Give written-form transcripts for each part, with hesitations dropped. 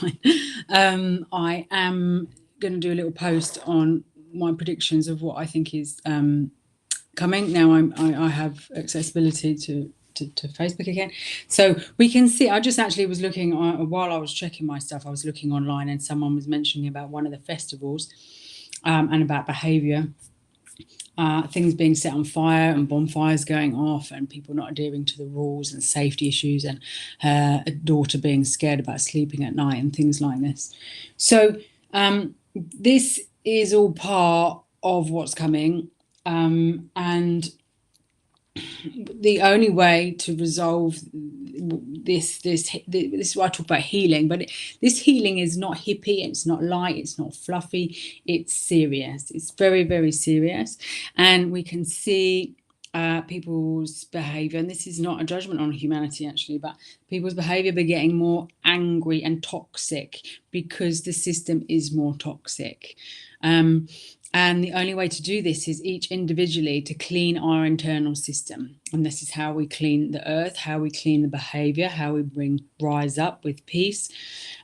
fine. I am going to do a little post on my predictions of what I think is coming. Now I have accessibility to Facebook again, so we can see. I just actually was looking while I was checking my stuff. I was looking online, and someone was mentioning about one of the festivals and about behaviour. Things being set on fire and bonfires going off and people not adhering to the rules and safety issues and a daughter being scared about sleeping at night and things like this. So this is all part of what's coming, and the only way to resolve this is why I talk about healing, but this healing is not hippie, it's not light, it's not fluffy, it's serious. It's very, very serious, and we can see people's behavior, and this is not a judgment on humanity actually, but people's behavior be getting more angry and toxic because the system is more toxic. And the only way to do this is each individually to clean our internal system. And this is how we clean the earth, how we clean the behavior, how we rise up with peace.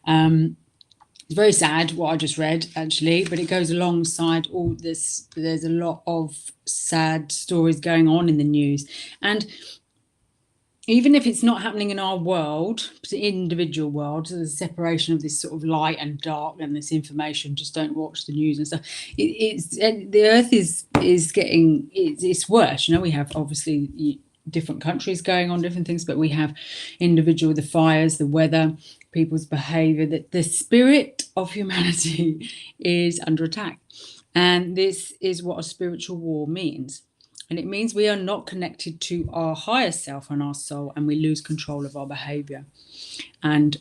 It's very sad what I just read, actually, but it goes alongside all this. There's a lot of sad stories going on in the news. And even if it's not happening in our world, the individual world, so there's a separation of this sort of light and dark and this information, just don't watch the news and stuff. The earth is getting, it's worse. You know, we have obviously different countries going on different things, but we have individual, the fires, the weather, people's behavior, that the spirit of humanity is under attack. And this is what a spiritual war means. And it means we are not connected to our higher self and our soul, and we lose control of our behavior, and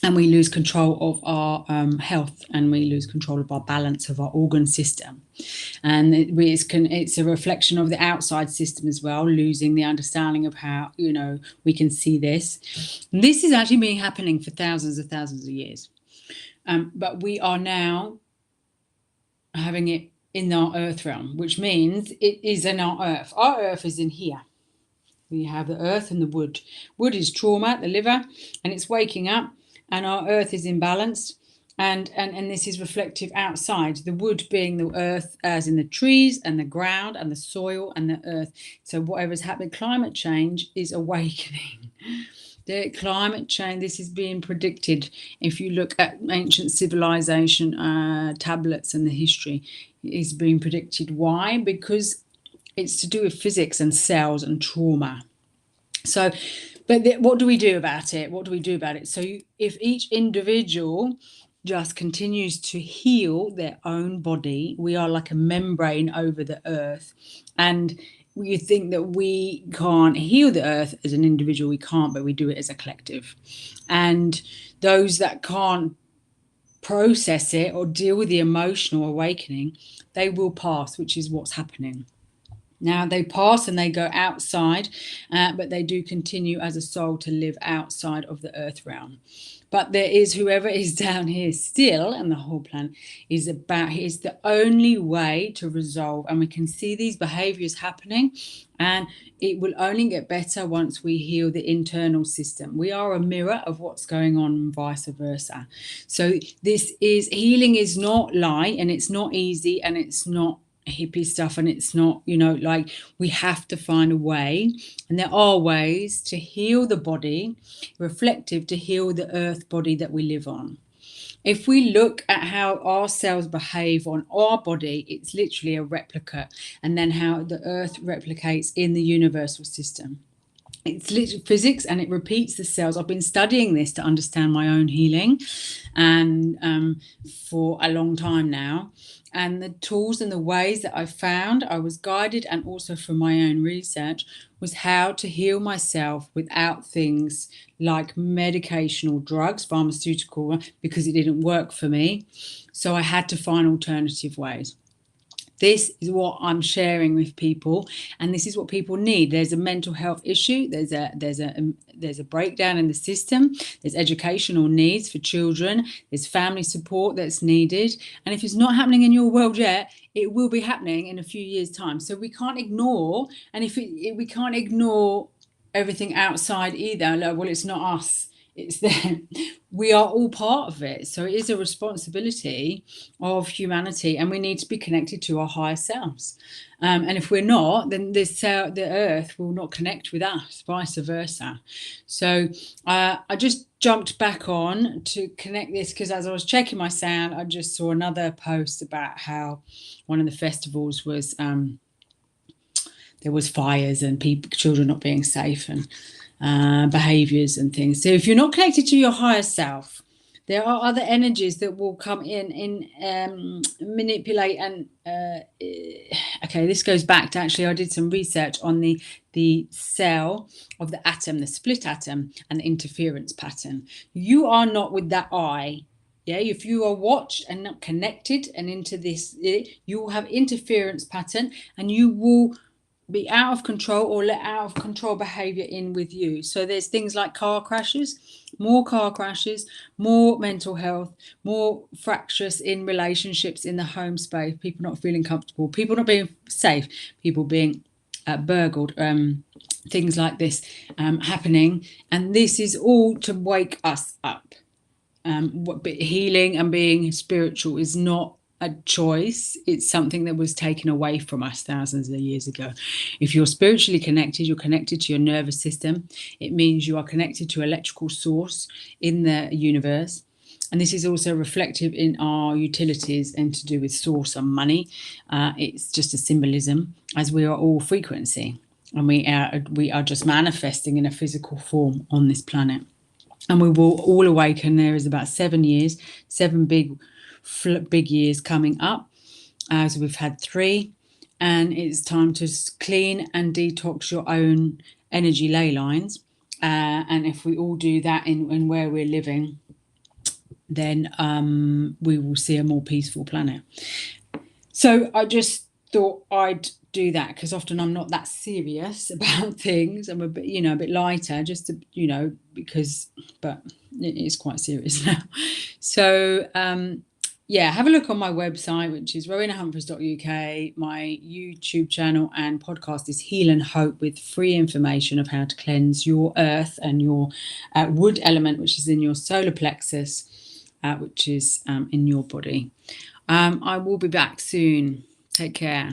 we lose control of our health, and we lose control of our balance of our organ system. And it's a reflection of the outside system as well, losing the understanding of how, you know, we can see this. And this has actually been happening for thousands of years. But we are now having it in our earth realm, which means it is in our earth. Our earth is in here. We have the earth and the wood. Wood is trauma, the liver, and it's waking up, and our earth is imbalanced, and this is reflective outside. The wood being the earth, as in the trees and the ground and the soil and the earth. So whatever's happening, climate change is awakening. The climate change, this is being predicted. If you look at ancient civilization tablets and the history, it is being predicted. Why? Because it's to do with physics and cells and trauma. So, but what do we do about it? What do we do about it? So if each individual just continues to heal their own body, we are like a membrane over the earth. And you think that we can't heal the earth as an individual, we can't, but we do it as a collective. And those that can't process it or deal with the emotional awakening, they will pass, which is what's happening. Now they pass and they go outside, but they do continue as a soul to live outside of the earth realm. But there is whoever is down here still, and the whole planet is the only way to resolve. And we can see these behaviors happening, and it will only get better once we heal the internal system. We are a mirror of what's going on, and vice versa. So healing is not light, and it's not easy, and it's not hippie stuff, and it's not, you know, like, we have to find a way, and there are ways to heal the body, reflective, to heal the earth body that we live on. If we look at how our cells behave on our body, it's literally a replica, and then how the earth replicates in the universal system. It's literally physics, and it repeats the cells. I've been studying this to understand my own healing, and for a long time now. And the tools and the ways that I found, I was guided, and also from my own research, was how to heal myself without things like medication or drugs, pharmaceutical, because it didn't work for me. So I had to find alternative ways. This is what I'm sharing with people, and this is what people need. There's a mental health issue. There's a breakdown in the system. There's educational needs for children. There's family support that's needed. And if it's not happening in your world yet, it will be happening in a few years' time. So we can't ignore, and we can't ignore everything outside either. Like, well, it's not us. It's there. We are all part of it. So it is a responsibility of humanity, and we need to be connected to our higher selves. And if we're not, then the earth will not connect with us, vice versa. So I just jumped back on to connect this because as I was checking my sound, I just saw another post about how one of the festivals was there was fires and children not being safe and behaviors and things. So if you're not connected to your higher self, there are other energies that will come in manipulate and okay, this goes back to, actually I did some research on the cell of the atom, the split atom, and the interference pattern. You are not with that I. Yeah, if you are watched and not connected and into this, you will have interference pattern, and you will be out of control or let out of control behavior in with you. So there's things like car crashes, more mental health, more fractious in relationships in the home space, people not feeling comfortable, people not being safe, people being burgled, things like this happening. And this is all to wake us up. Healing and being spiritual is not a choice. It's something that was taken away from us thousands of years ago. If you're spiritually connected, you're connected to your nervous system. It means you are connected to electrical source in the universe. And this is also reflective in our utilities and to do with source and money. It's just a symbolism, as we are all frequency, and we are just manifesting in a physical form on this planet. And we will all awaken. There is about 7 years, 7 big years coming up, as we've had 3, and it's time to clean and detox your own energy ley lines. And if we all do that in where we're living, then we will see a more peaceful planet. So I just thought I'd do that, because often I'm not that serious about things. I'm a bit lighter, just to, but it is quite serious now. So yeah, have a look on my website, which is rowenahumphreys.uk. My YouTube channel and podcast is Heal and Hope, with free information of how to cleanse your earth and your wood element, which is in your solar plexus, which is in your body. I will be back soon. Take care.